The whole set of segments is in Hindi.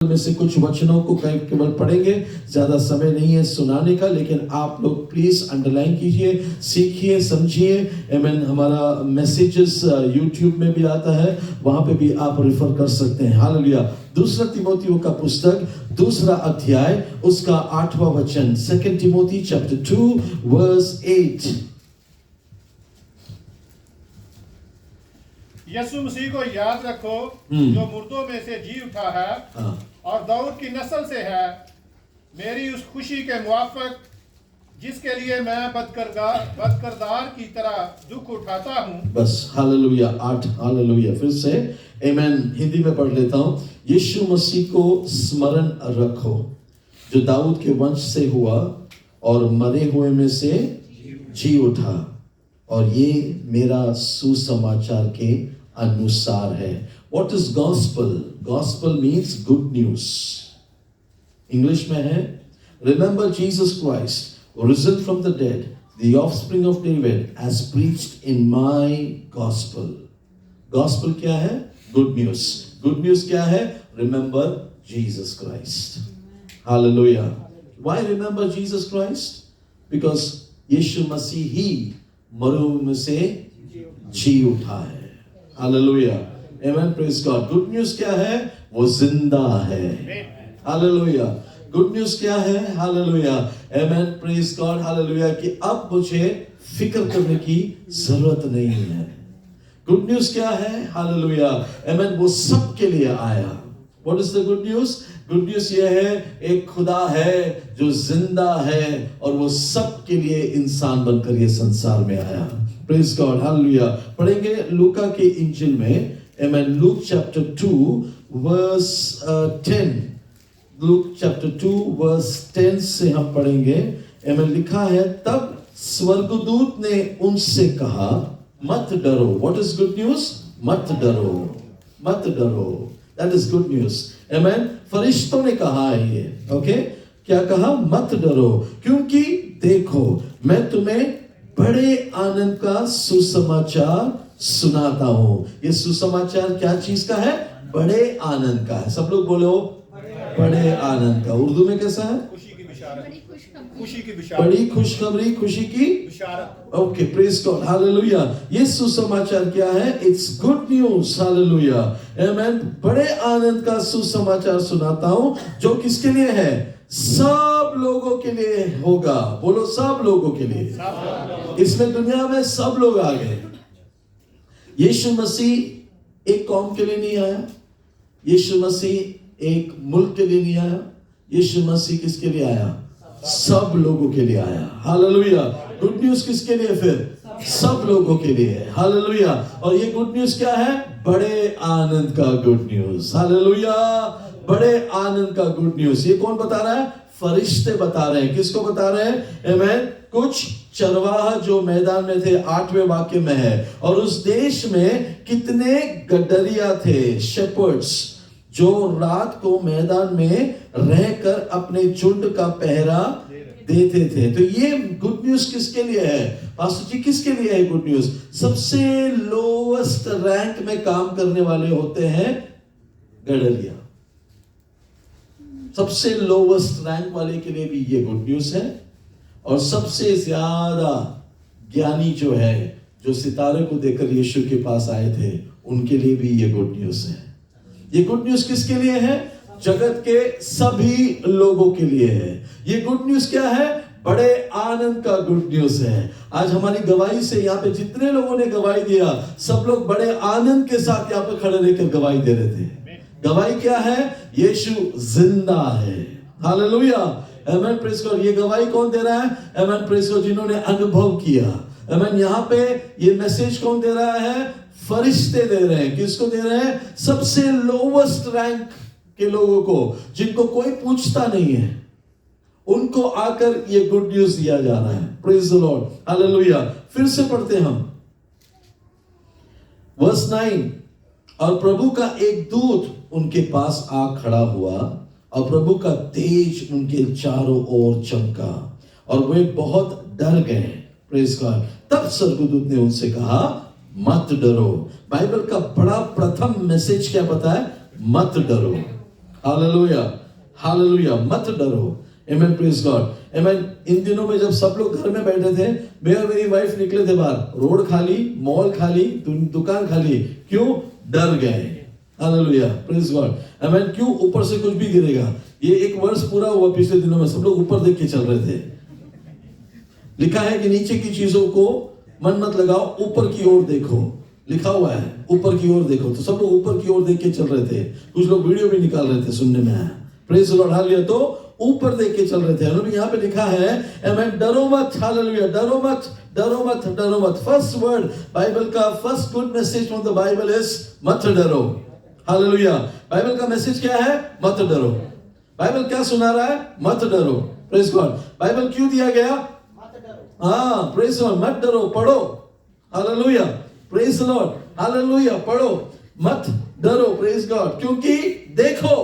में से कुछ वचनों को केवल पढ़ेंगे, ज्यादा समय नहीं है सुनाने का, लेकिन आप लोग प्लीज अंडरलाइन कीजिए, सीखिए, समझिए। आमीन। हमारा मैसेजेस यूट्यूब में भी आता है, वहां पे भी आप रेफर कर सकते हैं। हालेलुया। दूसरा तिमोथियों का पुस्तक 2 अध्याय उसका 8वां वचन, 2 Timothy chapter 2 verse 8। यीशु मसीह को याद रखो जो मुर्दों में से जी उठा है और दाऊद की नस्ल से है, मेरी उस खुशी के मुआफिक जिसके लिए मैं बदकिरदार की तरह दुख उठाता हूँ। बस हालेलुया। 8 हालेलुया। फिर से आमीन। हिंदी में पढ़ लेता हूँ। यीशु मसीह को स्मरण रखो जो दाऊद के वंश से हुआ और मरे हुए में से जी उठा, और ये मेरा सुसमाचार के अनुसार है। What is gospel? Gospel means good news. English में है, remember Jesus Christ, risen from the dead, the offspring of David, as preached in my gospel. Gospel क्या है? Good news. Good news क्या है? Remember Jesus Christ. Hallelujah. Why remember Jesus Christ? Because यीशु मसीह ही मरुओं में से जी उठा है। Hallelujah. Amen. Praise God. Good news क्या है? वो जिंदा है। हालेलुया। गुड न्यूज़ क्या है? Hallelujah. Amen. Praise God. Hallelujah कि अब मुझे फिक्र करने की जरूरत नहीं है। गुड न्यूज़ क्या है? हालेलुया। आमेन। वो सब के लिए आया। What is the good news? Good news ये है, एक खुदा है जो जिंदा है और वो सब के लिए इंसान बनकर ये संसार में आया। Praise God. हालेलुया। पढ़ेंगे लूका के इंजिल में, amen, Luke chapter 2 verse 10। Luke chapter 2 verse 10 से हम पढ़ेंगे। आमेन। लिखा है, तब स्वर्गदूत ने उनसे कहा, मत डरो। What is good news? मत डरो, मत डरो। That is good news. Amen. फरिश्तों ने कहा है ये, ओके? क्या कहा? मत डरो, क्योंकि देखो मैं तुम्हें बड़े आनंद का सुसमाचार सुनाता हूं। ये सुसमाचार क्या चीज का है? बड़े आनंद का है। सब लोग बोलो, बड़े आनंद का। उर्दू में कैसा है? खुशी की बिशारत। खुशी की बिशारत। बड़ी खुशखबरी, खुशी की बिशारत। ओके। Praise God. हालेलुया। ये सुसमाचार क्या है? It's good news. हालेलुया। आमेन। बड़े आनंद का सुसमाचार सुनाता हूं, जो किसके लिए है? सब लोगों के लिए होगा। बोलो, सब लोगों के लिए। इसमें दुनिया में सब लोग आ गए। यीशु मसीह एक कौम के लिए नहीं आया, यीशु मसीह एक मुल्क के लिए नहीं आया, यीशु मसीह किसके लिए आया? सब लोगों के लिए आया। हालेलुया। गुड न्यूज़ किसके लिए? फिर सब लोगों के लिए। हालेलुया। और ये गुड न्यूज़ क्या है? बड़े आनंद का गुड न्यूज़। हालेलुया। बड़े आनंद का गुड न्यूज़। ये कौन बता रहा है? फरिश्ते बता रहे हैं। किसको बता रहे हैं? आमेन। कुछ चरवाहा जो मैदान में थे, 8वें वाक्य में है, और उस देश में कितने गडरिया थे, शेपर्ड्स, जो रात को मैदान में रहकर अपने झुंड का पहरा देते थे। तो ये गुड न्यूज़ किसके लिए है? पास्टर जी, किसके लिए है गुड न्यूज़? सबसे लोवेस्ट रैंक में काम करने वाले होते हैं गडरिया। सबसे लोवेस्ट रैंक वाले के लिए भी ये गुड न्यूज़ है, और सबसे ज्यादा ज्ञानी जो है, जो सितारे को देखकर यीशु के पास आए थे, उनके लिए भी ये गुड न्यूज़ है। ये गुड न्यूज़ किसके लिए है? जगत के सभी लोगों के लिए है। ये गुड न्यूज़ क्या है? बड़े आनंद का गुड न्यूज़ है। आज हमारी गवाही से यहाँ पे जितने लोगों ने गवाही दिया, सब लोग बड़े आनंद के साथ यहाँ पे खड़े रहकर गवाही दे रहे थे। गवाही क्या है? यीशु जिंदा है। हालेलुया। आमेन। Praise God. ये गवाही कौन दे रहा है? आमेन। Praise God. जिन्होंने अनुभव किया। आमेन। यहाँ पे ये मैसेज कौन दे रहा है? फरिश्ते दे रहे हैं। किसको दे रहे हैं? सबसे लोवेस्ट रैंक के लोगों को, जिनको कोई पूछता नहीं है, उनको आकर ये गुड न्यूज़ दिया जा रहा है। Praise the Lord. हालेलुया। फिर से पढ़ते हैं हम वर्स 9। और प्रभु का एक दूत उनके पास आ खड़ा हुआ, और प्रभु का तेज उनके चारों ओर चमका, और वे बहुत डर गए। Praise God. तब स्वर्गदूत ने उनसे कहा, मत डरो। बाइबल का बड़ा प्रथम मैसेज क्या बताया? मत डरो। हालेलुया, हालेलुया, मत डरो। आमेन, प्रेज गॉड। आमेन। इन दिनों में जब सब लोग घर में बैठे थे, मैं और मेरी वाइफ निकले थे बाहर, रोड खाली, मॉल खाली, दुकान खाली। क्यों? डर गए। Hallelujah, praise God. आमेन। क्यों? ऊपर से कुछ भी गिरेगा। ये एक वर्ष पूरा हुआ पिछले दिनों में, सब लोग ऊपर देख के चल रहे थे। लिखा है कि नीचे की चीजों को मन मत लगाओ, ऊपर की ओर देखो। लिखा हुआ है ऊपर की ओर देखो। तो सब लोग ऊपर की ओर देख के चल रहे थे। कुछ लोग वीडियो भी निकाल रहे थे, सुनने में आया। Praise Lord, hallelujah. तो ऊपर देख के चल रहे थे। और यहाँ पे लिखा है आमेन, डरो मत। हालेलुया, डरो मत, डरो मत, डरो मत। फर्स्ट वर्ड बाइबल का, first good message from the Bible is मत डरो। हालेलुया। बाइबल का मैसेज क्या है? मत डरो। बाइबल क्या सुना रहा है? मत डरो। Praise God. बाइबल क्यों दिया गया? मत डरो। हाँ, प्रेज लॉर्ड, मत डरो, पढ़ो। हालेलुया, प्रेज लॉर्ड, हालेलुया, पढ़ो, मत डरो। Praise God. क्योंकि देखो,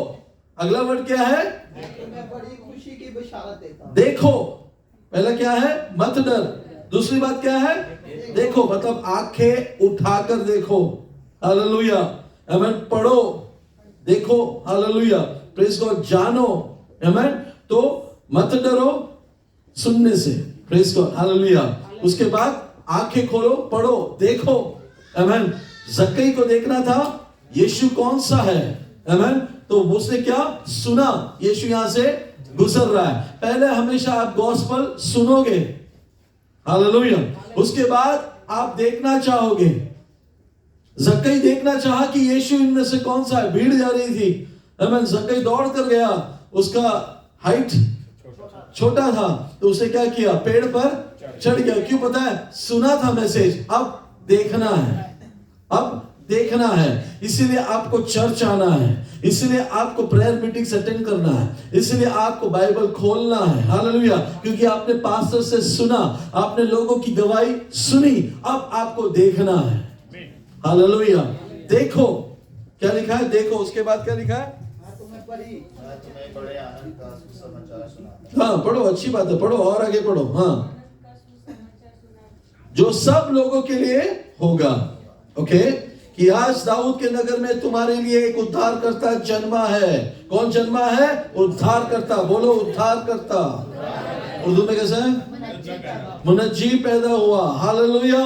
अगला वर्ड क्या है? मैं बड़ी खुशी की बशारत देता हूं। देखो, पहला क्या है? मत डर। दूसरी बात क्या है? देखो, मतलब आंखें उठाकर देखो। हालेलुया, आमेन। पढ़ो, देखो, हालेलुया, प्रेज गॉड। जानो, आमेन। तो मत डरो सुनने से, प्रेज गॉड, हालेलुया। उसके बाद आंखें खोलो, पढ़ो, देखो, आमेन। जक्कई को देखना था यीशु कौन सा है, आमेन। तो उसने क्या सुना? यीशु यहां से गुजर रहा है। पहले हमेशा आप गॉस्पेल सुनोगे, हालेलुया। उसके बाद आप देखना चाहोगे। जक्कई देखना चाहा कि यीशु इनमें से कौन सा है। भीड़ जा रही थी, आमेन। जक्कई दौड़ कर गया, उसका हाइट छोटा था, तो उसे क्या किया? पेड़ पर चढ़ गया। क्यों? पता है, सुना था मैसेज, अब देखना है, अब देखना है। इसीलिए आपको चर्च आना है, इसीलिए आपको प्रेयर मीटिंग्स अटेंड करना है, इसीलिए आपको बाइबल खोलना है। हालेलुया। क्योंकि आपने पास्टर से सुना, आपने लोगों की गवाही सुनी, अब आपको देखना है। हालेलुया। देखो, क्या लिखा है? देखो। उसके बाद क्या लिखा है? तुम्हें बड़े आनंद का सुसमाचार सुना। हाँ, पढ़ो, अच्छी बात है, पढ़ो और आगे पढ़ो। हाँ, जो सब लोगों के लिए होगा। ओके, कि आज दाऊद के नगर में तुम्हारे लिए एक उद्धारकर्ता जन्मा है। कौन जन्मा है? उद्धारकर्ता। बोलो, उद्धारकर्ता। उर्दू में कैसा है? मुनज्जी पैदा हुआ। हालेलुया,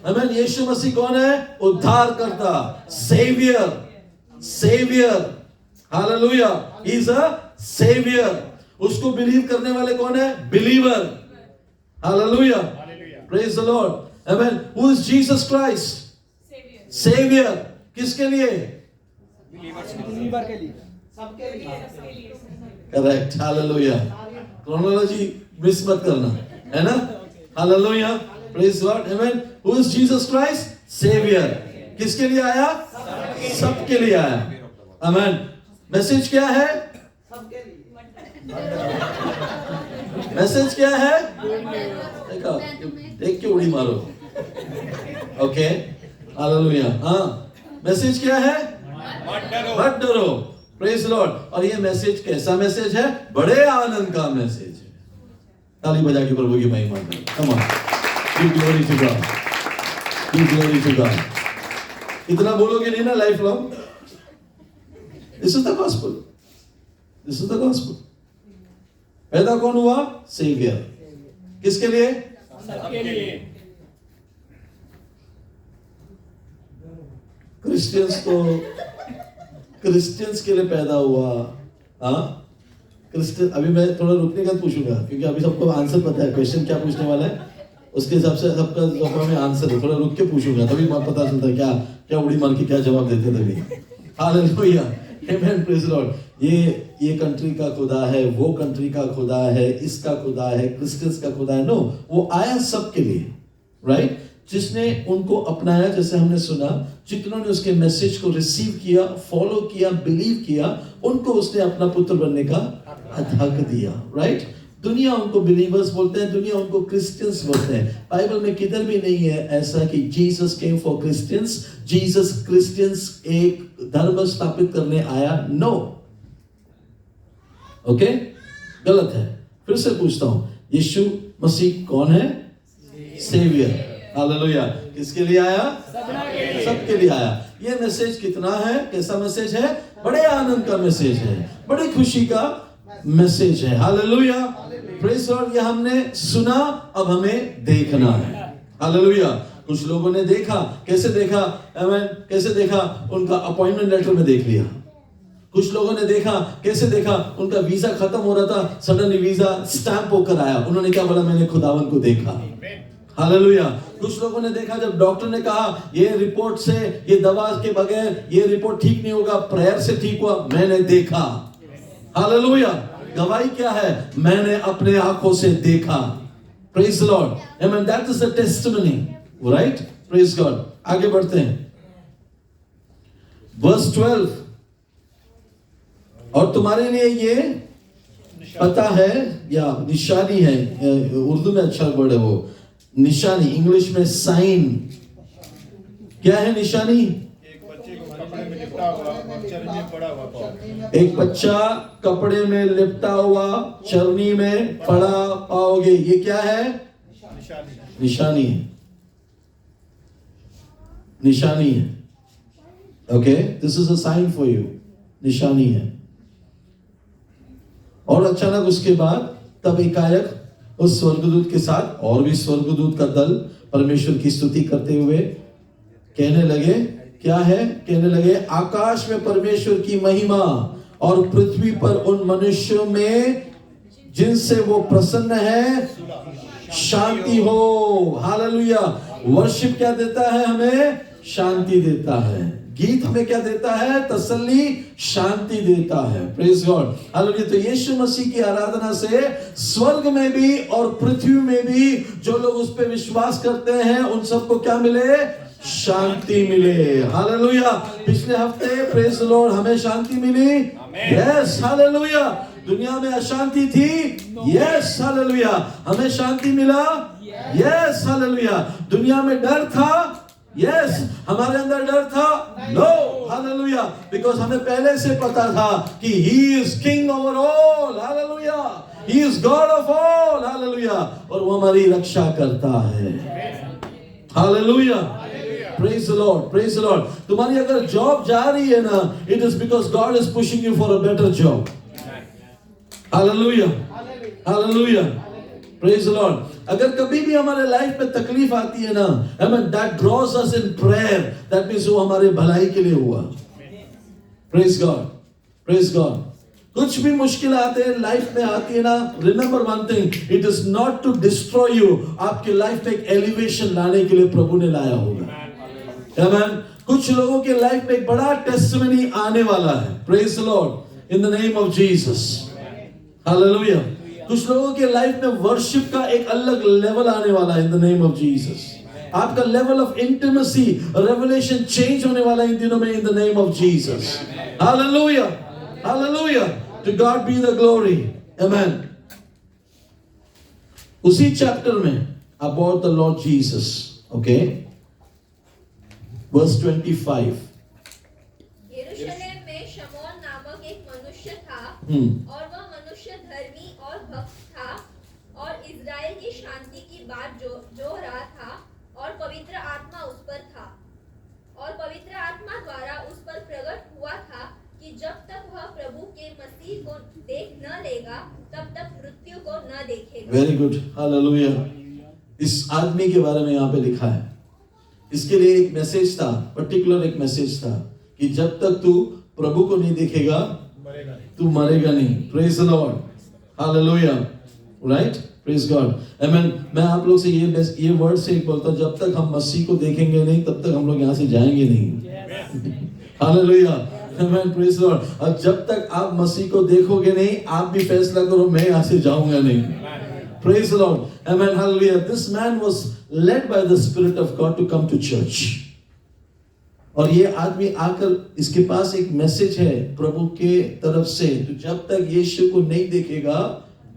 आमीन। यीशु मसीह कौन है? उद्धारकर्ता, saviour, saviour. Hallelujah, he is a saviour. उसको बिलीव करने वाले कौन है? Believer. Hallelujah, praise the lord, amen. Who is Jesus Christ? Saviour. किसके लिए? बिलीवर के लिए, सबके लिए। Correct, hallelujah. क्रोनोलॉजी मिस मत करना, है ना? हालेलुया, प्रेज गॉड, आमीन। Who is Jesus Christ? Saviour. किसके लिए आया? सबके लिए आया, आमीन। मैसेज क्या है? सबके लिए। मैसेज क्या है? देखो, देख के उड़ी मारो। Okay, hallelujah. हाँ, मैसेज क्या है? मत डरो। Praise Lord. और ये मैसेज कैसा मैसेज है? बड़े आनंद का मैसेज है। ताली बजा के प्रभु की महिमा करो। Come on, give glory to God, give glory to God. इतना बोलोगे नहीं ना life long. This is the gospel, this is the gospel. पैदा कौन हुआ? सेवियर। किसके लिए? सबके लिए। क्रिश्चियंस के लिए पैदा हुआ। हाँ, क्रिश्चियन। अभी मैं थोड़ा रुकने का पूछूंगा, क्योंकि अभी सबको आंसर पता है, क्वेश्चन क्या पूछने वाला है उसके हिसाब से सबका जवाब में आंसर है। थोड़ा रुक के पूछूंगा, तभी पता चलता है क्या क्या उड़ी मार के क्या जवाब देते तभी। हालेलुया, आमीन, प्रेज लॉर्ड। ये कंट्री का खुदा है, वो कंट्री का खुदा है, इसका खुदा है, क्रिश्चियंस का खुदा है। नो, वो आया सबके लिए, राइट? जिसने उनको अपनाया, जैसे हमने सुना, जिन्होंने उसके मैसेज को रिसीव किया, फॉलो किया, बिलीव किया, उनको उसने अपना पुत्र बनने का हक दिया, राइट? दुनिया उनको बिलीवर्स बोलते हैं, दुनिया उनको क्रिश्चियंस बोलते हैं। बाइबल में किधर भी नहीं है ऐसा कि Jesus came for Christians, Jesus Christians एक धर्म स्थापित करने आया। नो, ओके, गलत है। फिर से पूछता हूं, यीशु मसीह कौन है? सेवियर। हालेलुया। किसके लिए आया? सबके लिए आया। ये मैसेज कितना है? कैसा मैसेज है? बड़े आनंद का मैसेज है, बड़ी खुशी का मैसेज है। Hallelujah, praise God. ये हमने सुना, अब हमें देखना है। हालेलुया। कुछ लोगों ने देखा, कैसे देखा? आमीन। कैसे देखा? उनका अपॉइंटमेंट लेटर में देख लिया। कुछ लोगों ने देखा, कैसे देखा? उनका वीजा खत्म हो रहा था, सडनली वीजा स्टैंप होकर आया। उन्होंने क्या बोला? मैंने खुदावन को देखा। हालेलुया। कुछ लोगों ने देखा, जब डॉक्टर ने कहा ये रिपोर्ट से, ये दवा के बगैर ये रिपोर्ट ठीक नहीं होगा, प्रेयर से ठीक हुआ, मैंने देखा। हालेलुया। गवाही क्या है? मैंने अपने आंखों से देखा। Praise the lord. Amen. That is the testimony, right? Praise God. आगे बढ़ते हैं, वर्स 12। और तुम्हारे लिए ये पता है या निशानी है, उर्दू में अच्छा वर्ड है वो, निशानी, इंग्लिश में साइन। क्या है निशानी? एक बच्चे को कपड़े में लिपटा हुआ और चरनी में पड़ा हुआ पाओगे। एक बच्चा कपड़े में लिपटा हुआ चरनी में पड़ा पाओगे। ये क्या है? निशानी। निशानी है, निशानी है। Okay, this is a sign for you. निशानी है। और अचानक उसके बाद तब एकाएक उस स्वर्गदूत के साथ और भी स्वर्गदूत का दल परमेश्वर की स्तुति करते हुए कहने लगे, क्या है? कहने लगे, आकाश में परमेश्वर की महिमा और पृथ्वी पर उन मनुष्यों में जिनसे वो प्रसन्न है शांति हो। हालेलुया। वर्शिप क्या देता है हमें? शांति देता है। गीत हमें क्या देता है? तसल्ली, शांति देता है। Praise God. हालेलुया। तो यीशु मसीह की आराधना से स्वर्ग में भी और पृथ्वी में भी जो लोग उस पर विश्वास करते हैं, उन सबको क्या मिले? शांति मिले। हालेलुया। पिछले हफ्ते प्रेज द लॉर्ड हमें शांति मिली। Yes, hallelujah. दुनिया में अशांति थी। Yes, hallelujah. हमें शांति मिला। Yes, hallelujah. दुनिया में डर था। यस, हमारे अंदर डर था। No, hallelujah. बिकॉज हमें पहले से पता था कि he is king over all. Hallelujah. He is God of all. Hallelujah. और वो हमारी रक्षा करता है। Hallelujah. Praise the Lord, praise the Lord. तुम्हारी अगर जॉब जा रही है ना, it is because God is pushing you for a better job. Hallelujah, hallelujah. Praise the Lord. अगर कभी भी हमारे लाइफ में तकलीफ आती है ना, आमीन, that draws us in prayer. That means वो हमारे भलाई के लिए हुआ। Praise God, praise God. कुछ भी मुश्किल आते हैं लाइफ में आती है ना, remember one thing, it is not to destroy you. आपके लाइफ में एक एलिवेशन लाने के लिए प्रभु ने लाया होगा। आमीन। कुछ लोगों के लाइफ में एक बड़ा टेस्टिमनी आने वाला है। Praise the Lord in the name of Jesus. Hallelujah. कुछ लोगों के लाइफ में वर्शिप का एक अलग लेवल आने वाला है in the name of Jesus. आपका level of intimacy, revelation change होने वाला है इन दिनों में in the name of Jesus. Hallelujah, hallelujah. To God be the glory. Amen. उसी चैप्टर में about the lord Jesus, okay, verse 25। यरूशलेम में शमौन नामक एक मनुष्य था और वह मनुष्य धर्मी और भक्त था और इज़राइल की शांति की बात जो रहा था और पवित्र आत्मा उस पर था और पवित्र आत्मा द्वारा उस पर प्रकट हुआ था कि जब तक वह प्रभु के मसीह को देख न लेगा तब तक मृत्यु को न देखेगा। Very good, hallelujah. इस आदमी के बारे में यहाँ पे लिखा है, इसके लिए एक मैसेज था, पर्टिकुलर एक मैसेज था कि जब तक तू प्रभु को नहीं देखेगा तू मरेगा नहीं। Praise the Lord, hallelujah, right, praise God, amen. मैं आप लोग से ये वर्ड से एक बोलता हूं, जब तक हम मसीह को देखेंगे नहीं तब तक हम लोग यहाँ से जाएंगे नहीं। Hallelujah, amen, praise Lord. और जब तक आप मसीह को देखोगे नहीं, आप भी फैसला करो मैं यहाँ से जाऊंगा नहीं। Praise the Lord. Amen. Hallelujah. This man was led by the Spirit of God to come to church. और ये आदमी आकर इसके पास एक मैसेज है प्रभु के तरफ से, तो जब तक यीशु को नहीं देखेगा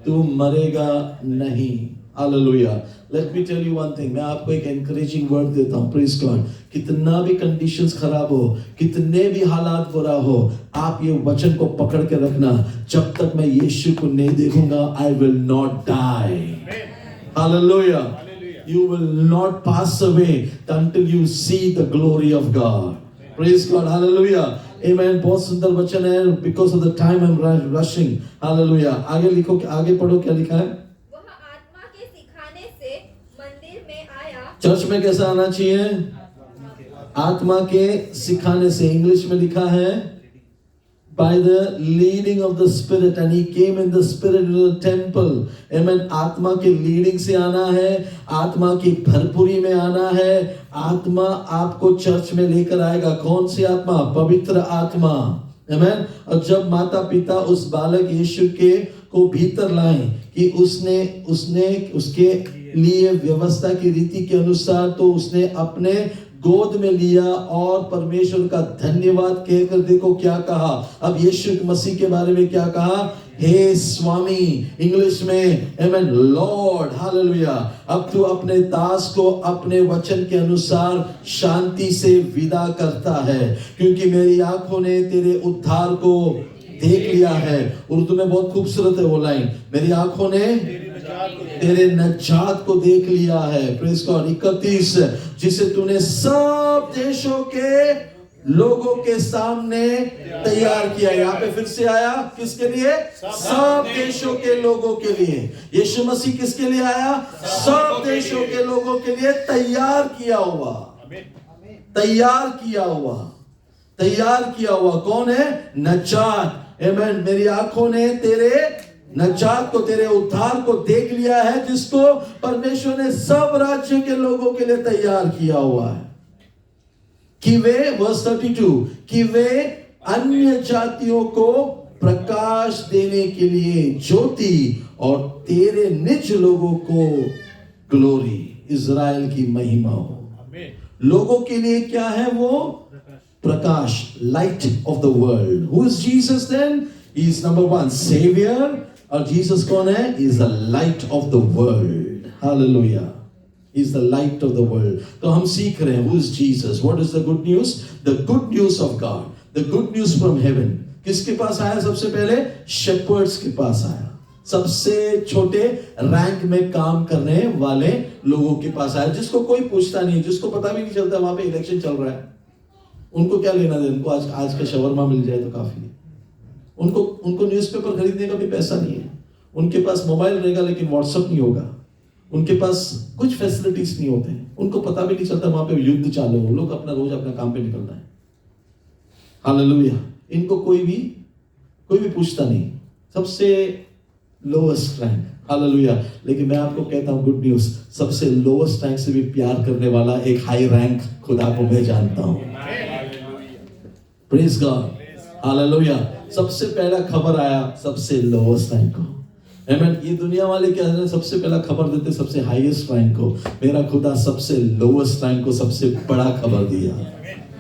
तू मरेगा नहीं। Hallelujah. Let me tell you one thing, मैं आपको एक एनकरेजिंग वर्ड देता हूँ। Praise God. कितना भी कंडीशंस खराब हो, कितने भी हालात बुरा हो, आप ये वचन को पकड़ के रखना, जब तक मैं यीशु को नहीं देखूंगा I will not die. Hallelujah. You will not pass away until you see the glory of God. Praise God. Hallelujah. Amen. बहुत सुंदर वचन है. Because of the time I'm rushing. Hallelujah. आगे लिखो, आगे पढ़ो क्या लिखा है. वह आत्मा के सिखाने से मंदिर में आया. चर्च में कैसा आना चाहिए? आत्मा के सिखाने से. इंग्लिश में लिखा है by the leading of the Spirit, and he came in the Spirit to the temple. Amen. आत्मा के लीडिंग से आना है, आत्मा की भरपूरी में आना है. आत्मा आपको चर्च में लेकर आएगा. कौन सी आत्मा? पवित्र आत्मा. Amen. और जब माता पिता उस बालक यीशु के को भीतर लाएं कि उसने उसके लिए व्यवस्था की रीति के अनुसार, तो उसने अपने गोद में लिया और परमेश्वर का धन्यवाद कहकर देखो क्या कहा. अब यीशु मसीह के बारे में क्या कहा? हे स्वामी. इंग्लिश में आमेन, लॉर्ड. हालेलुया. अब तू अपने दास को अपने वचन के अनुसार शांति से विदा करता है, क्योंकि मेरी आंखों ने तेरे उद्धार को देख लिया है. उर्दू में बहुत खूबसूरत है वो लाइन. मेरी आंखों ने तेरे नजात को देख लिया है. Praise God. 31, जिसे तूने सब देशों के लोगों के सामने तैयार किया. यहाँ पे फिर से आया. किसके लिए? सब देशों के लोगों के लिए. यीशु मसीह किसके लिए आया? सब देशों के लोगों के लिए तैयार किया हुआ. तैयार किया हुआ. तैयार किया हुआ. कौन है? नजात. आमीन. मेरी आंखों ने तेरे नजात को, तेरे उद्धार को देख लिया है, जिसको परमेश्वर ने सब राज्य के लोगों के लिए तैयार किया हुआ है. कि वे, वर्स 32, कि वे अन्य जातियों को प्रकाश देने के लिए ज्योति और तेरे निज लोगों को ग्लोरी, इज़राइल की महिमा हो. लोगों के लिए क्या है वो? प्रकाश. Light of the world. Who is Jesus then? He is number 1 saviour. और जीसस कौन है? He is the light of the world. Hallelujah. He is the light of the world. तो हम सीख रहे हैं who is Jesus. What is the good news? The good news of God. The good news from heaven. किसके पास आया सबसे पहले? Shepherds के पास आया. सबसे छोटे रैंक में काम करने वाले लोगों के पास आया, जिसको कोई पूछता नहीं, जिसको पता भी नहीं चलता वहां पे इलेक्शन चल रहा है. उनको क्या लेना दे? उनको आज का शवरमा मिल जाए तो काफी है. उनको न्यूज़पेपर खरीदने का भी पैसा नहीं है. उनके पास मोबाइल रहेगा लेकिन व्हाट्सएप नहीं होगा. उनके पास कुछ फैसिलिटीज नहीं होते हैं. उनको पता भी नहीं चलता वहां पे युद्ध चालू हो. लोग अपना रोज अपना काम पे निकलना है. हालेलुया. इनको कोई भी पूछता नहीं. सबसे लोएस्ट रैंक. हालेलुया. लेकिन मैं आपको कहता हूं गुड न्यूज, सबसे लोएस्ट रैंक से भी प्यार करने वाला एक हाई रैंक खुदा को मैं जानता हूं. Praise God. हालेलुया. सबसे पहला खबर आया सबसे लोएस्ट रैंक को. आमीन. ये दुनिया वाले क्या है? सबसे पहला खबर देते सबसे हाईएस्ट रैंक को. मेरा खुदा सबसे लोएस्ट रैंक को सबसे बड़ा खबर दिया.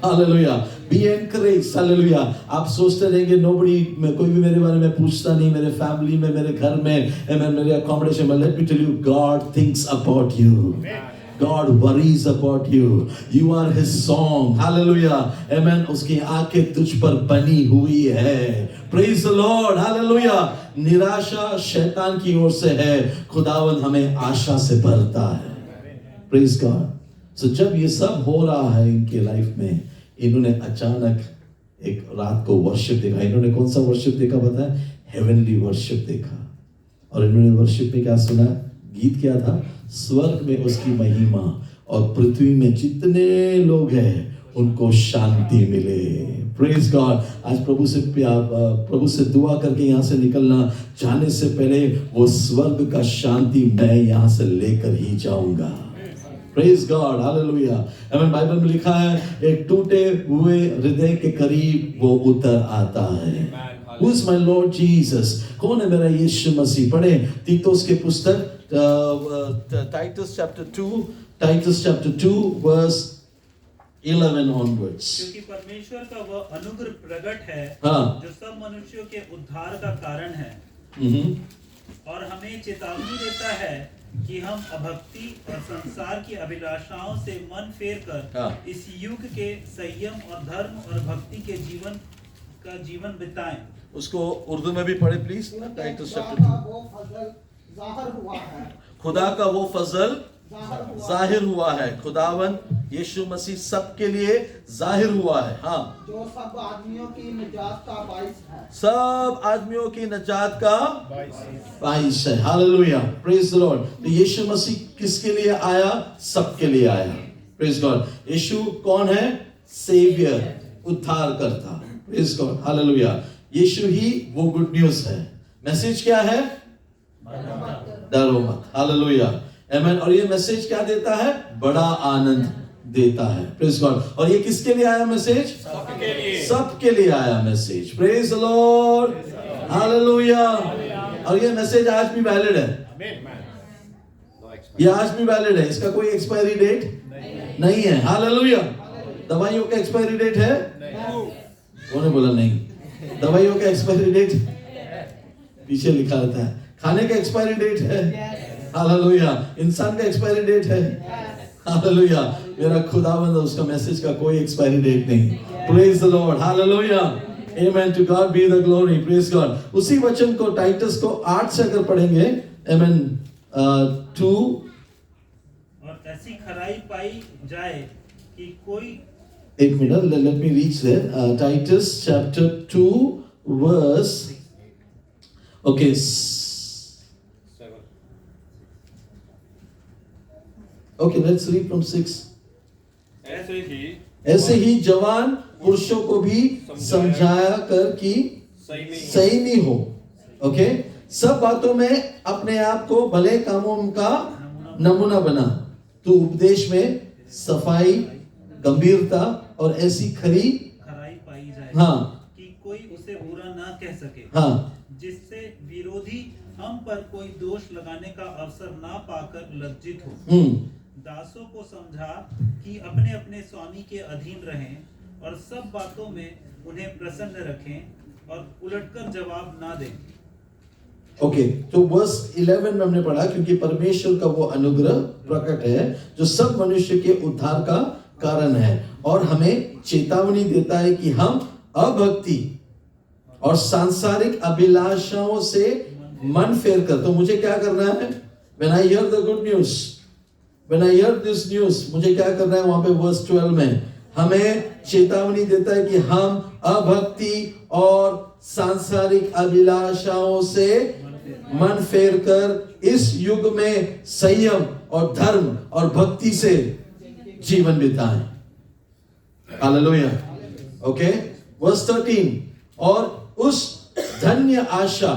हालेलुया. Be encourage. हालेलुया. आप सोचते रहेंगे नोबडी, कोई भी मेरे बारे में पूछता नहीं, मेरे फैमिली में, मेरे घर में, मेरे अकोमोडेशन में. Let me tell you, God thinks about you. God worries about you. You are His song. Hallelujah. Amen. उसकी आंखें तुझ पर बनी हुई है. Praise the Lord. Hallelujah. निराशा शैतान की ओर से है, खुदावंद हमें आशा से भरता है. Praise God. So जब ये सब हो रहा है इनके लाइफ में, इन्होंने अचानक एक रात को वर्शिप देखा. इन्होंने कौन सा वर्शिप देखा पता है? हेवनली वर्शिप देखा. और इन्होंने वर्शिप में क्या सुना? गीत क्या था? स्वर्ग में उसकी महिमा और पृथ्वी में जितने लोग हैं उनको शांति मिले. Praise God. आज प्रभु से दुआ करके यहाँ से निकलना, जाने से पहले वो स्वर्ग का शांति मैं यहाँ से लेकर ही जाऊंगा. Praise God. हालेलुया. आमीन. बाइबल में लिखा है एक टूटे हुए हृदय के करीब वो उतर आता है. Who is my Lord Jesus? कौन है मेरा यीशु मसीह? पढ़े तीतुस के पुस्तक Titus chapter 2 verse 11 onwards. क्योंकि परमेश्वर का वह अनुग्रह प्रकट है जो सब मनुष्यों के उद्धार का कारण है. और हमें चेतावनी देता है कि हम अभक्ति और संसार की अभिलाषाओं से मन फेर कर इस युग के संयम और धर्म और भक्ति के जीवन बिताएं. उसको उर्दू में भी पढ़े प्लीज. Titus chapter 2. खुदा का वो फजल जाहिर हुआ है। खुदावन यीशु मसीह सबके लिए जाहिर हुआ है। हाँ, जो सब आदमियों की निजात का बाइस है। सब आदमियों की निजात का बाइस है। Hallelujah, praise the Lord. तो यीशु मसीह किसके लिए आया? सबके लिए आया। Praise God. यीशु कौन है? सेवियर, उद्धार करता। Praise God, hallelujah. यीशु ही वो गुड न्यूज है। मैसेज क्या है? डरो मत। हालेलुया, आमीन। और ये मैसेज क्या देता है? बड़ा आनंद देता है। Praise God. और ये किसके लिए आया मैसेज? सबके लिए। सबके लिए आया message. Praise the Lord, hallelujah. और ये मैसेज आज भी वैलिड है। ये आज भी वैलिड है। इसका कोई एक्सपायरी डेट नहीं है। हालेलुया। दवाइयों का एक्सपायरी डेट है? उन्होंने बोला नहीं। दवाइयों का एक्सपायरी डेट पीछे लिखा रहता है। खाने का एक्सपायरी डेट है। हालेलुया। इंसान का एक्सपायरी डेट है। हालेलुया। मेरा खुदावंद, उसका मैसेज का कोई एक्सपायरी डेट नहीं। Praise the Lord, hallelujah, amen. To God be the glory. Praise God. उसी वचन को टाइटस को 8 से अगर पढ़ेंगे, आमेन, 2। और ऐसी खराई पाई जाए कि कोई, एक minute, let me reach there. Titus chapter 2 verse, okay, 7. Okay, let's read from 6. ऐसे ही जवान पुरुषों को भी समझाया कर कि सही नहीं हो। ओके, सब बातों में अपने आप को भले कामों का नमूना बना। तू उपदेश में सफाई, गंभीरता और ऐसी खराई पाई जाए, हाँ, कि कोई उसे बुरा ना कह सके, हाँ, जिससे विरोधी हम पर कोई दोष लगाने का अवसर ना पाकर लज्जित हो। दासों को समझा कि अपने अपने स्वामी के अधीन रहें और सब बातों में उन्हें प्रसन्न रखें और उलटकर जवाब ना दें। ओके, तो वर्स 11 में हमने पढ़ा, क्योंकि परमेश्वर का वो अनुग्रह प्रकट है जो सब मनुष्य के उद्धार का कारण है, और हमें चेतावनी देता है कि हम अभक्ति और सांसारिक अभिलाषाओं से मन फेर कर। तो मुझे क्या करना है? When I hear the good news, when I hear this news, मुझे क्या करना है? वहां पे वर्स 12 में हमें चेतावनी देता है कि हम अभक्ति और सांसारिक अभिलाषाओं से मन फेर कर इस युग में संयम और धर्म और भक्ति से जीवन बिताएं। हालेलुया। ओके, वर्स 13, और उस धन्य आशा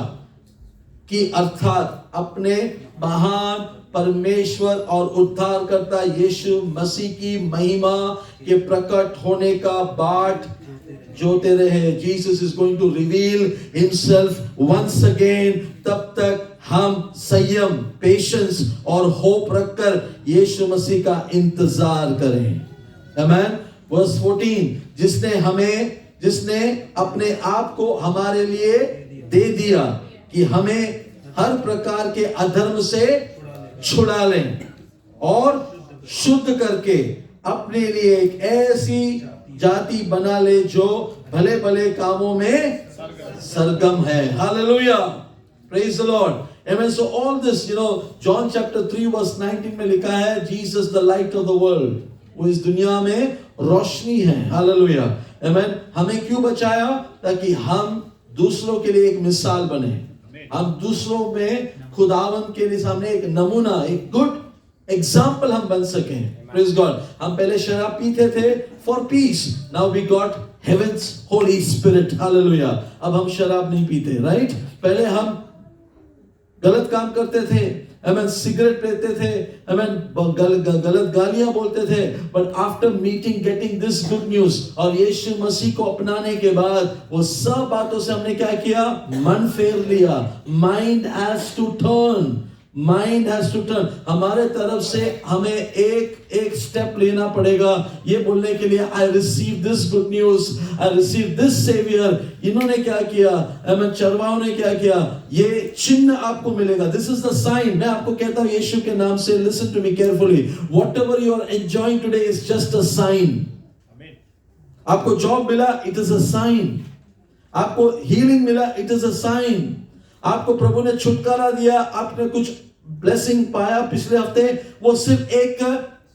की अर्थात अपने महान परमेश्वर और उद्धारकर्ता यीशु मसीह की महिमा के प्रकट होने का बाट जोते रहे। Jesus is going to reveal himself once again. तब तक हम संयम, पेशेंस और होप रखकर यीशु मसीह का इंतजार करें। आमेन। वर्स 14, जिसने अपने आप को हमारे लिए दे दिया कि हमें हर प्रकार के अधर्म से छुड़ा लें और शुद्ध करके अपने लिए एक ऐसी जाति बना ले जो भले भले कामों में सरगम है। Hallelujah, praise the Lord, amen. So all this, John chapter 3 verse 19 में लिखा है, Jesus the light of the world, वो इस दुनिया में रोशनी है। Hallelujah, amen. हमें क्यों बचाया? ताकि हम दूसरों के लिए एक मिसाल बने। हम दूसरों में खुदावंद के लिए सामने एक नमूना, एक गुड एग्जाम्पल हम बन सके। Praise God. हम पहले शराब पीते थे for peace, now we got heaven's holy spirit. Hallelujah. अब हम शराब नहीं पीते, राइट? पहले हम गलत काम करते थे, आमेन, सिगरेट पीते थे, आमेन, गलत गालियां बोलते थे, but after meeting, getting this good news और यीशु मसीह को अपनाने के बाद वो सब बातों से हमने क्या किया? मन फेर लिया। Mind has to turn, mind has to turn. हमारे तरफ से हमें एक स्टेप लेना पड़ेगा ये बोलने के लिए, I receive this good news, I receive this saviour. इन्होंने क्या किया? आमेन, चरवाहों ने क्या किया? ये चिन्ह आपको मिलेगा। This is the sign. मैं आपको कहता हूं यीशु के नाम से, listen to me carefully, whatever you are enjoying today is just a sign. आपको जॉब मिला, इट इज अ साइन। आपको हीलिंग मिला, इट इज अ साइन। आपको प्रभु ने छुटकारा दिया, आपने कुछ ब्लेसिंग पाया पिछले हफ्ते, वो सिर्फ एक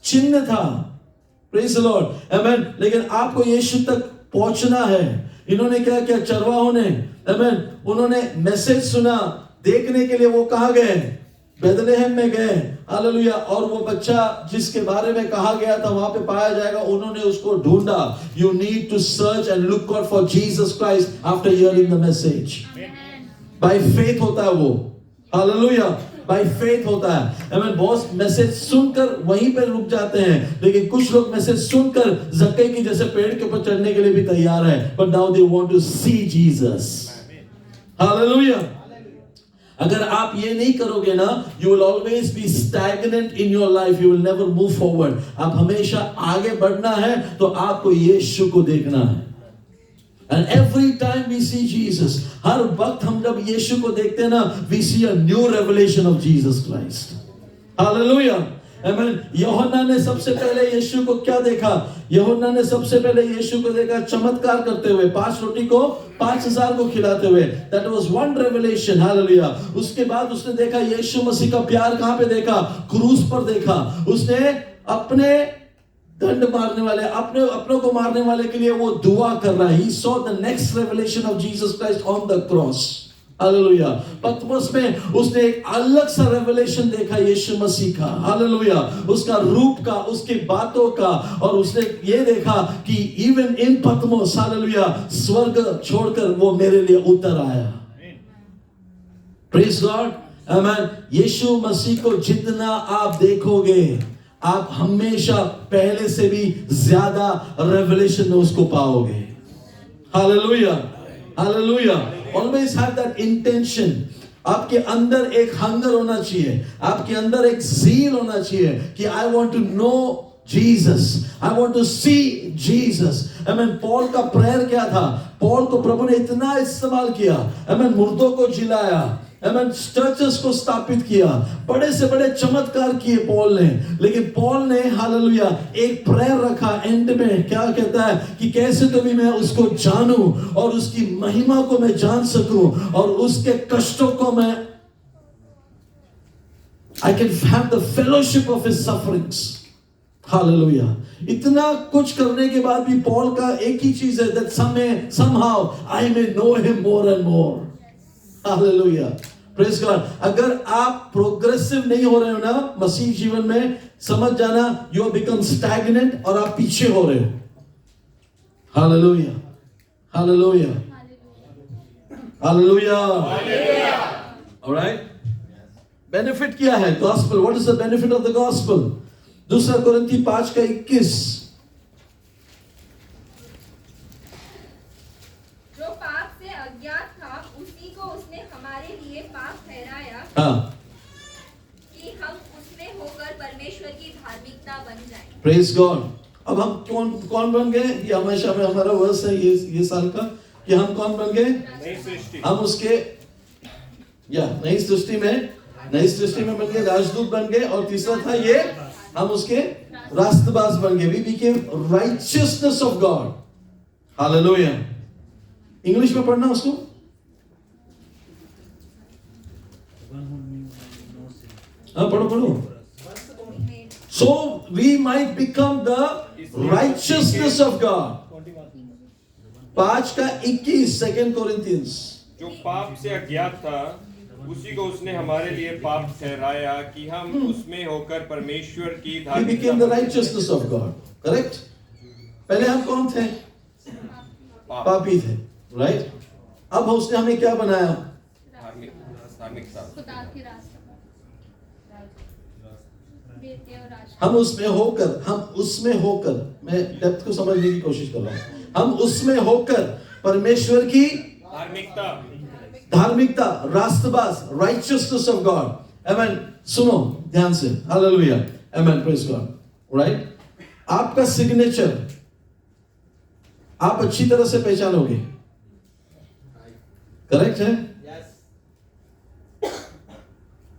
चिन्ह था। प्रेज द लॉर्ड, आमेन। लेकिन आपको यीशु तक पहुंचना है। इन्होंने क्या किया, चरवाहों ने, आमेन, उन्होंने मैसेज सुना, देखने के लिए वो कहाँ गए, बेथलेहम में गए, हालेलुया। और वो बच्चा जिसके बारे में कहा गया था वहां पे पाया जाएगा, उन्होंने उसको ढूंढा। You need to search and look God for Jesus Christ after hearing the message. By faith होता है वो, हालेलुया, बाय फेथ होता है। आमीन। बहुत मैसेज सुनकर वहीं पे रुक जाते हैं, लेकिन कुछ लोग मैसेज सुनकर जक्कई की जैसे पेड़ के ऊपर चढ़ने के लिए भी तैयार है, but now they want to see Jesus, hallelujah. अगर आप ये नहीं करोगे ना, you will always be stagnant in your life, you will never move forward। आप हमेशा आगे बढ़ना है तो आपको यीशु को देखना है। And every time we see Jesus, हर वक्त हम जब यीशु को देखते हैं ना, we see a new revelation of Jesus Christ। Hallelujah। Amen। यूहन्ना ने सबसे पहले यीशु को क्या देखा? यूहन्ना ने सबसे पहले यीशु को देखा चमत्कार करते हुए, 5 रोटी को 5000 को खिलाते हुए। That was one revelation। Hallelujah। उसके बाद उसने देखा यीशु मसीह का प्यार कहाँ पे देखा? क्रूस पर देखा। उसने अपने दंड मारने वाले, अपनों को मारने वाले के लिए वो दुआ कर रहा है। He saw the next revelation of Jesus Christ on the cross। Hallelujah. Patmos में उसने एक अलग सा रेवलेशन देखा यीशु मसीह का, हालेलुया, उसका रूप का, उसकी बातों का, और उसने ये देखा कि इवन इन पतमस, हालेलुया, स्वर्ग छोड़कर वो मेरे लिए उतर आया। प्रेज गॉड, आमेन। यीशु मसीह को जितना आप देखोगे, आप हमेशा पहले से भी ज्यादा रेवलेशन में उसको पाओगे। Hallelujah, hallelujah. Always have that intention। आपके अंदर एक हंगर होना चाहिए, आपके अंदर एक ज़ील होना चाहिए कि I want to know Jesus, I want to see Jesus। आमीन। पॉल का प्रेयर क्या था? पॉल को प्रभु ने इतना इस्तेमाल किया, आमीन, मुर्दों को जिलाया, आमीन, चर्चेस को स्थापित किया, बड़े से बड़े चमत्कार किए पॉल ने। लेकिन पॉल ने, हालेलुया, एक प्रेयर रखा एंड में, क्या कहता है कि कैसे तो भी मैं उसको जानूं और उसकी महिमा को मैं जान सकूं और उसके कष्टों को मैं I can have the fellowship of his sufferings। Hallelujah. इतना कुछ करने के बाद भी पॉल का एक ही चीज है, that somehow I may know him more and more। Hallelujah, praise God. अगर आप प्रोग्रेसिव नहीं हो रहे हो ना मसीह जीवन में, समझ जाना यू हैव बिकम स्टैग्नेंट और आप पीछे हो रहे हो। Hallelujah, hallelujah, hallelujah. Alright, benefit क्या है gospel? What is the benefit of the gospel? 2 कोरिन्थी 5:21। जो पाप से अज्ञात था उसी को उसने हमारे लिए पाप ठहराया, कि हम उसमें होकर परमेश्वर की धार्मिकता बन जाएं। Praise God. अब हम कौन बन गए? ये हमेशा में हमारा वर्ष है ये साल का, कि हम कौन बन गए? नई सृष्टि। हम उसके नई सृष्टि में बन गए, राजदूत बन गए, और तीसरा था ये हम उसके रास्तबाज बन गए। We became righteousness of God। Hallelujah। English में पढ़ना उसको। हाँ, पढ़ो। So we might become the righteousness of God। 5:21 2 Corinthians। जो पाप से अज्ञात था उसी को उसने हमारे लिए पाप ठहराया कि हम उसमें होकर परमेश्वर की We धार्मिकता became the righteousness of God। Correct? पहले हम कौन थे? पापी थे, राइट? अब उसने हमें क्या बनाया? धार्मिकता। हम उसमें होकर मैं डेप्थ को समझने की कोशिश कर रहा हूं। हम उसमें होकर परमेश्वर की धार्मिकता, रास्तबाज, righteousness of God। Amen। सुनो ध्यान से, hallelujah, Amen, praise God। Right, आपका सिग्नेचर आप अच्छी तरह से पहचानोगे, करेक्ट है?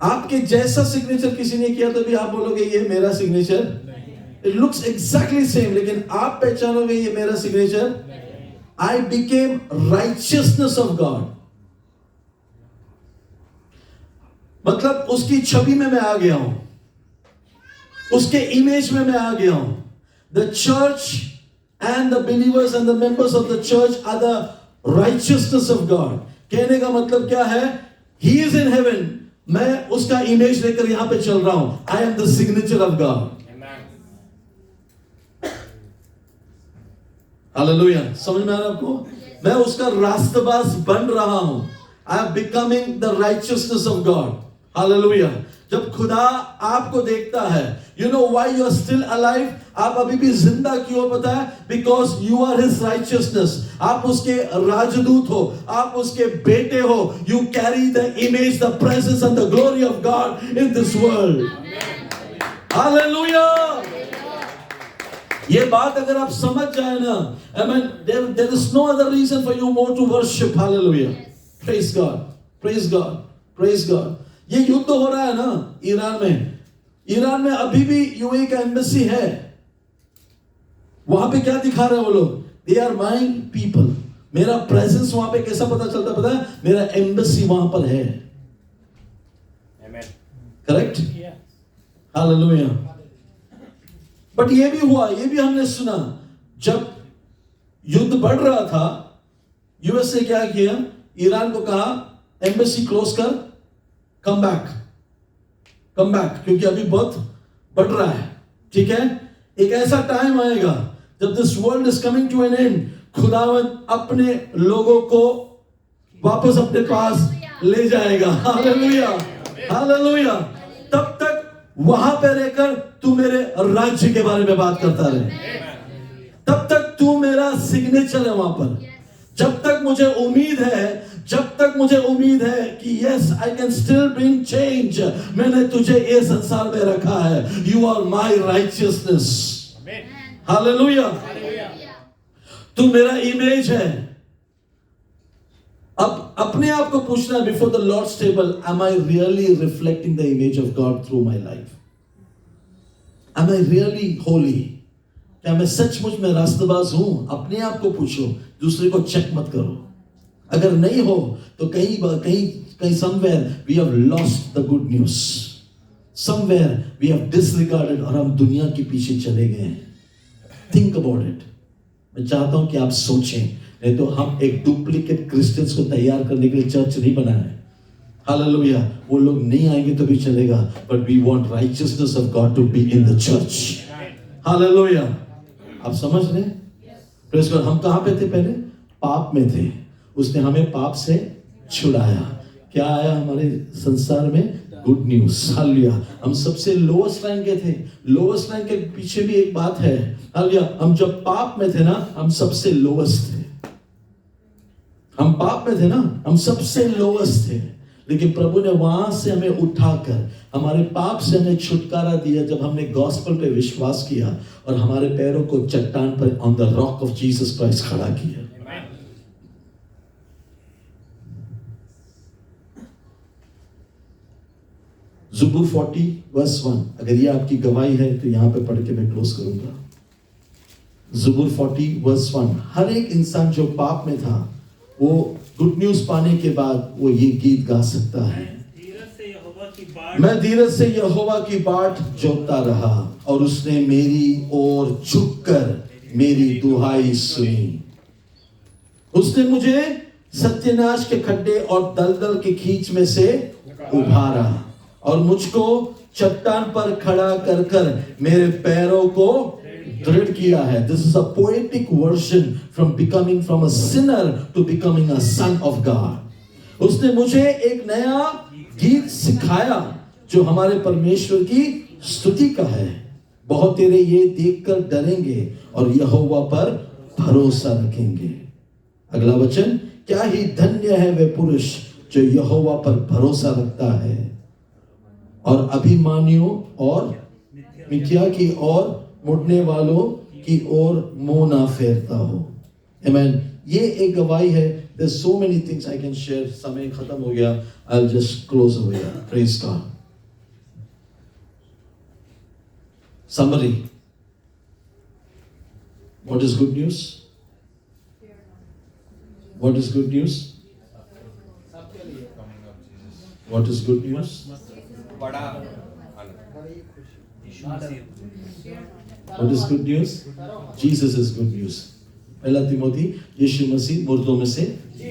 आपके जैसा सिग्नेचर किसी ने किया तो भी आप बोलोगे ये मेरा signature, it looks exactly same, लेकिन आप पहचानोगे ये मेरा signature. I became righteousness of God. मतलब उसकी छवि में मैं आ गया हूं, उसके इमेज में मैं आ गया हूं. The church and the believers and the members of the church are the righteousness of God. कहने का मतलब क्या है? He is in heaven. मैं उसका इमेज लेकर यहां पे चल रहा हूं. I am the signature of God. Hallelujah. समझ में आ रहा है आपको? मैं उसका रास्तबाज बन रहा हूं. I am becoming the righteousness of God. Hallelujah. जब खुदा आपको देखता है, you know why you are still alive? आप अभी भी जिंदा क्यों पता है? Because you are his righteousness. आप उसके राजदूत हो, आप उसके बेटे हो. You carry the image, the presence and the glory of God in this world. Hallelujah. ये बात अगर आप समझ जाए ना, amen, there is no other reason for you more to worship. Hallelujah. Praise God. Praise God. Praise God. ये युद्ध हो रहा है ना ईरान में. ईरान में अभी भी यूएई का एम्बेसी है. वहां पे क्या दिखा रहे हैं वो लोग? They are my people. मेरा प्रेजेंस वहां पे कैसा पता चलता पता है? मेरा एम्बेसी वहां पर है. करेक्ट? हालेलुया. बट ये भी हुआ, ये भी हमने सुना, जब युद्ध बढ़ रहा था, यूएस ने क्या किया? ईरान को कहा एम्बेसी क्लोज कर, कम बैक, क्योंकि अभी बहुत बढ़ रहा है. ठीक है? एक ऐसा टाइम आएगा जब this world is coming to an end, खुदावंद अपने लोगों को वापस अपने पास ले जाएगा. हालेलुया. हालेलुया. तब तक वहां पे रहकर तू मेरे राज्य के बारे में बात करता रहे. तब तक तू मेरा सिग्नेचर है वहां पर. जब तक मुझे उम्मीद है कि yes I can still bring change. मैंने तुझे ये संसार में रखा है. You are my righteousness. Hallelujah. तू मेरा इमेज है. अब अपने आप को पूछना है before the Lord's table, am I really reflecting the image of God through my life? Am I really holy? क्या मैं सचमुच में रास्तबाज हूं? अपने आप को पूछो, दूसरे को चेक मत करो. अगर नहीं हो तो कहीं somewhere we have lost the good news. Somewhere we have disregarded और हम दुनिया के पीछे चले गए हैं. Think about it. मैं चाहता हूं कि आप सोचें, नहीं तो हम एक डुप्लीकेट क्रिश्चियंस को तैयार करने के लिए चर्च नहीं बना है. हालेलुया. वो लोग नहीं आएंगे तो भी चलेगा, but we want righteousness of God to be in the church. Hallelujah. आप समझ रहे हैं? Praise God. हम कहां पे थे पहले? पाप में थे. उसने हमें पाप से छुड़ाया. क्या आया हमारे संसार में? Good news. हालेलुया. हम सबसे लोएस्ट लाइन के थे. लोएस्ट लाइन के पीछे भी एक बात है. हालेलुया. हम जब पाप में थे ना, हम सबसे लोएस्ट थे. हम पाप में थे ना, हम सबसे लोएस्ट थे. लेकिन प्रभु ने वहां से हमें उठाकर हमारे पाप से हमें छुटकारा दिया जब हमने गॉस्पेल पे विश्वास किया और हमारे पैरों को चट्टान पर on the rock of Jesus Christ खड़ा किया. ज़ुबूर 40 वर्स 1. अगर ये आपकी गवाही है तो यहां पे पढ़ के मैं क्लोज करूंगा. ज़ुबूर 40 वर्स 1. हर एक इंसान जो पाप में था, वो गुड न्यूज पाने के बाद वो ये गीत गा सकता है. मैं धीरज से यहोवा की बाट जोतता रहा और उसने मेरी ओर झुककर मेरी दुहाई सुनी. उसने मुझे सत्यानाश के खड्डे और दलदल के खींच में से उभारा और मुझको चट्टान पर खड़ा कर कर मेरे पैरों को दृढ़ किया है. This is a poetic version from becoming from a sinner to becoming a son of God. उसने मुझे एक नया गीत सिखाया जो हमारे परमेश्वर की स्तुति का है. बहुत तेरे ये देखकर डरेंगे और यहोवा पर भरोसा रखेंगे. अगला वचन. क्या ही धन्य है वे पुरुष जो यहोवा पर भरोसा रखता है और अभिमानियों और मिथ्या की ओर मुड़ने वालों की ओर मुंह ना फेरता हो. आमीन. ये एक गवाही है. There's so many things I can share. समय खत्म हो गया. I'll just close over here. Praise God. Summary. What is good news? What is good news? What is good news? बड़ा आनंद। What is good news? Jesus is good news. पहला तिमोथी, यीशु मसीह मुर्दों में से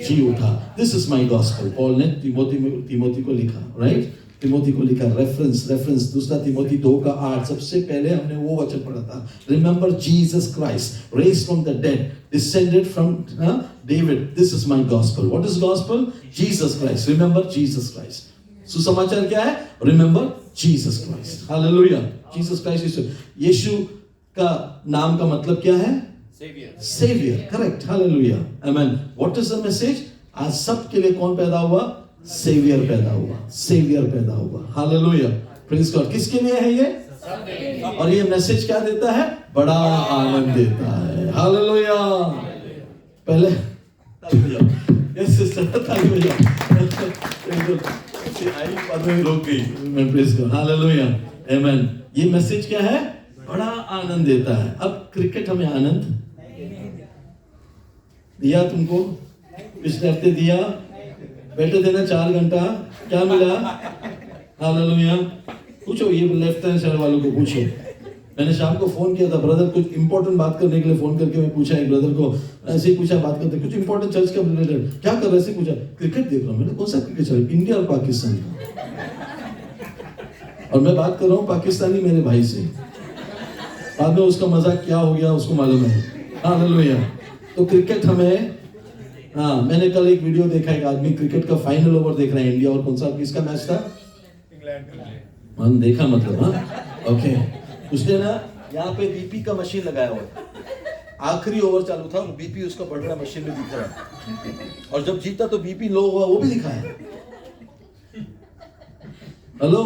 जी उठा। This is my gospel. Paul ने तिमोथी को लिखा, right? तिमोथी को लिखा, रेफरेंस दूसरा तिमोथी 2:8। सबसे पहले हमने वो वचन पढ़ा था। Remember Jesus Christ, raised from the dead, descended from David. This is my gospel. What is gospel? Jesus Christ. Remember Jesus Christ. सुसमाचार क्या है? Remember Jesus Christ. Hallelujah. Jesus Christ is यीशु का नाम का मतलब क्या है? Savior. Correct. Hallelujah. Amen. What is the message? आज सबके लिए कौन पैदा हुआ? Savior पैदा हुआ। Hallelujah. Praise God. किसके लिए है ये? और ये मैसेज क्या देता है? बड़ा आनंद देता है। Hallelujah. पहले ताली बजाओ। Yes sister, ताली बजाओ। आई बाद में रोक गई। Praise God. Hallelujah. Amen. ये मैसेज क्या है? बड़ा आनंद देता है। अब क्रिकेट हमें आनंद दिया तुमको? पिछले हफ्ते दिया? बैठे थे ना 4 घंटा, क्या मिला? हालेलुया। पूछो ये लेफ्ट हैंड साइड वालों को पूछो। मैंने शाम को फोन किया था, ब्रदर कुछ इंपॉर्टेंट बात करने के लिए फोन करके मैं पूछा एक ब्रदर को, ऐसे ही पूछा बात करते कुछ इंपॉर्टेंट चर्च का रिलेटेड, क्या कर रहे ऐसे पूछा, क्रिकेट देख रहा हूँ। मैंने कौन सा क्रिकेट चल रहा है? इंडिया और पाकिस्तान का। और मैं बात कर रहा हूँ पाकिस्तानी मेरे भाई से। बाद में उसका मजाक क्या हो गया उसको मालूम है। हालेलुया। तो क्रिकेट हमें, हाँ मैंने कल एक वीडियो देखा, एक आदमी क्रिकेट का फाइनल ओवर देख रहा है, इंडिया और कौन सा किसका मैच था? इंग्लैंड। देखा मतलब, हाँ ओके। उसने ना यहाँ पे बीपी का मशीन लगाया हुआ, आखिरी ओवर चालू था और बीपी उसका बढ़ रहा मशीन में दिख रहा है, और जब जीता तो बीपी लो हुआ वो भी दिखाया। हेलो,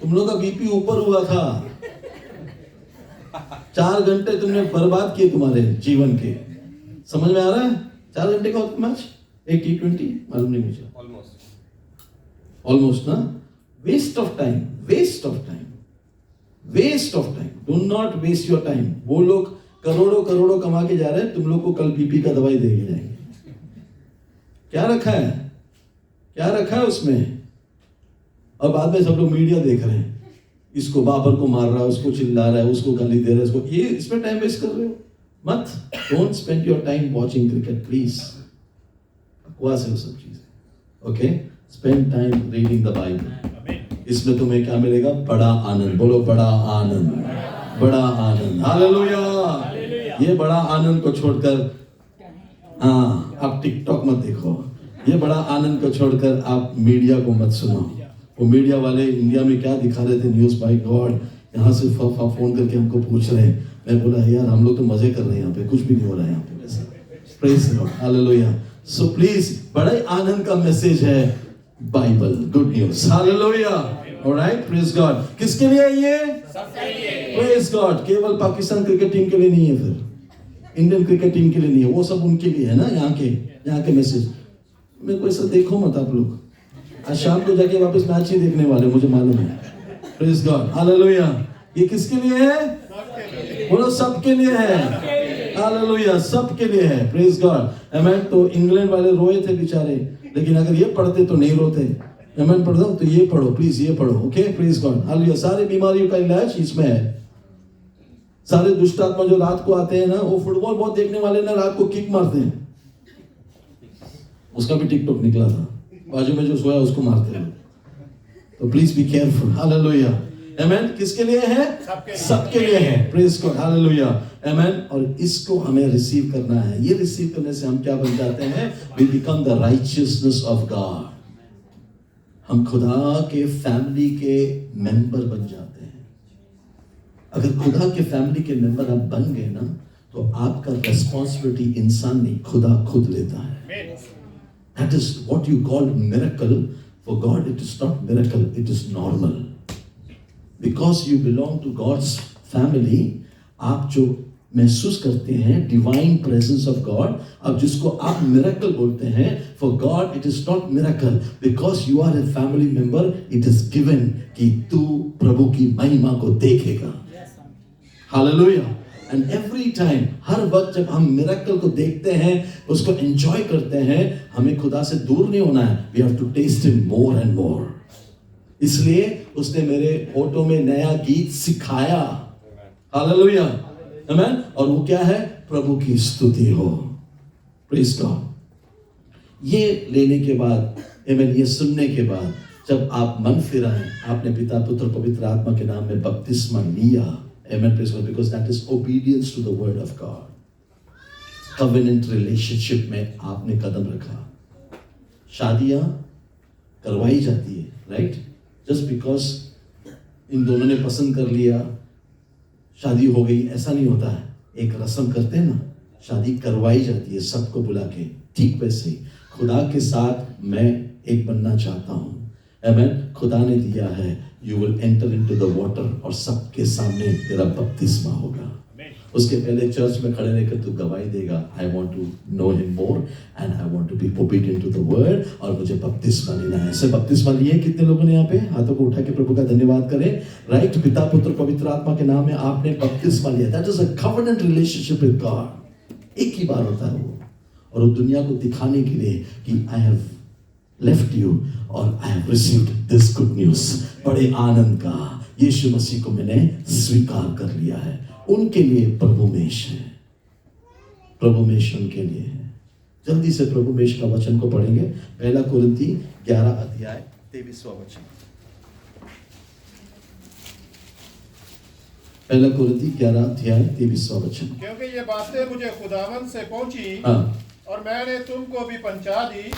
तुम लोग का बीपी ऊपर हुआ था, 4 घंटे तुमने बर्बाद किए तुम्हारे जीवन के। समझ में आ रहा है? 4 घंटे का मैच, एक T20 मालूम नहीं मुझे, ऑलमोस्ट ना। Waste of time. Do not waste your time. वो लोग करोड़ों कमा के जा रहे हैं, तुम लोग को कल बीपी का दवाई दे के जाएंगे। क्या रखा है उसमें? और बाद में सब लोग मीडिया देख रहे हैं, इसको बाबर को मार रहा है, उसको चिल्ला रहा है, उसको गाली दे रहा है, इसको ये इसमें टाइम वेस्ट कर रहे हो मत। Don't spend your time watching cricket please. बकवास है वो सब चीजें। Okay, spend time reading the Bible. इसमें तुम्हें क्या मिलेगा? बड़ा आनंद। बोलो बड़ा आनंद। हालेलुया। ये बड़ा आनंद को छोड़कर, हाँ आप टिकटॉक मत देखो। ये बड़ा आनंद को छोड़कर आप मीडिया को मत सुनो। वो मीडिया वाले इंडिया में क्या दिखा रहे थे न्यूज़, बाय गॉड, यहाँ से फोन करके हमको पूछ रहे हैं। मैं बोला यार हम लोग तो मजे कर रहे हैं, यहाँ पे कुछ भी नहीं हो रहा है यहाँ पे वैसे। Praise God, hallelujah. So please, बड़े आनंद का मैसेज है Bible, good news, hallelujah. Alright, praise God. किसके लिए ये? Praise God. केवल पाकिस्तान क्रिकेट टीम के लिए नहीं है, फिर इंडियन क्रिकेट टीम के लिए नहीं है, वो सब उनके लिए है ना। यहाँ के मैसेज मेरे को ऐसा देखो मत आप लोग। आज शाम को जाके वापस मैच ही देखने वाले, मुझे मालूम है। Praise God, hallelujah. ये किसके लिए है? बोलो सबके लिए है। हालेलुया, सबके लिए है। प्रेज गॉड, आमेन। तो इंग्लैंड वाले रोए थे बेचारे, लेकिन अगर ये पढ़ते तो नहीं रोते। आमेन। पढ़ दो तो ये पढ़ो प्लीज, ये पढ़ो। Okay, praise God, hallelujah. सारी बीमारियों का इलाज इसमें है। सारे दुष्ट आत्मा जो रात को आते हैं ना, वो फुटबॉल बहुत देखने वाले ना रात को किक मारते हैं। उसका भी टिकटॉक निकला था, बाजू में जो सोया उसको मारते हैं। तो प्लीज बी केयरफुल। हालेलुया, आमेन। किसके लिए है? सबके लिए है। Praise God, hallelujah, amen. और इसको हमें रिसीव करना है। ये रिसीव करने से हम क्या बन जाते हैं? We become the righteousness of God. हम खुदा के फैमिली के मेंबर बन जाते हैं। अगर खुदा के फैमिली के मेंबर आप बन गए ना, तो आपका रेस्पॉन्सिबिलिटी इंसान नहीं, खुदा खुद लेता है। That is what you call miracle. For God, it is not miracle, it is normal. Because you belong to God's family, आप जो महसूस करते हैं डिवाइन प्रेजेंस ऑफ गॉड, अब जिसको आप मिरेकल बोलते हैं, for God it is not miracle, because you are a family member. It is given कि तू प्रभु की महिमा को देखेगा। हालेलुया, एंड एवरी टाइम, हर वक्त जब हम मिरेकल को देखते हैं, उसको एंजॉय करते हैं, हमें खुदा से दूर नहीं होना है. We have to test him more and more. इसलिए उसने मेरे होठों में नया गीत सिखाया. Hallelujah, amen. और वो क्या है? प्रभु की स्तुति हो. Praise God. ये लेने के बाद, आमेन, ये सुनने के बाद, जब आप मन फिराएं, आपने पिता, पुत्र, पवित्र आत्मा के नाम में बपतिस्मा लिया, amen, praise God, because that is obedience to the word of God. Covenant relationship में आपने कदम रखा. शादियां करवाई जाती है, राइट? जस्ट बिकॉज इन दोनों ने पसंद कर लिया, शादी हो गई, ऐसा नहीं होता है. एक रस्म करते हैं ना, शादी करवाई जाती है सबको बुला के. ठीक वैसे ही खुदा के साथ मैं एक बनना चाहता हूं. आमेन. खुदा ने दिया है, you will enter into the water, और सबके सामने तेरा बपतिस्मा होगा. उसके पहले चर्च में खड़े रहकर तू गवाही देगा, I want to know him more and I want to be obedient to the word, और मुझे बपतिस्मा लेना है. ऐसे बपतिस्मा लिए कितने लोगों ने यहाँ पे? हाथों को उठा के प्रभु का धन्यवाद करें. राइट? पिता, पुत्र, पवित्र आत्मा के नाम में आपने बपतिस्मा लिया. That is a covenant relationship with God. एक ही बार होता है वो, और वो दुनिया को दिखाने के लिए कि आई हैव लेफ्ट यू और I have received this good news. बड़े आनंद का, यीशु मसीह को मैंने स्वीकार कर लिया है. उनके लिए प्रभु मेष है. प्रभु मेष उनके लिए है. जल्दी से प्रभु मेष का वचन को पढ़ेंगे. पहला कुरिन्थी 11 अध्याय 23वां वचन. पहला कुरिन्थी 11 अध्याय 23वां वचन. क्योंकि ये बातें मुझे खुदावंद से पहुंची, हाँ. और मैंने तुमको भी पहुंचा दी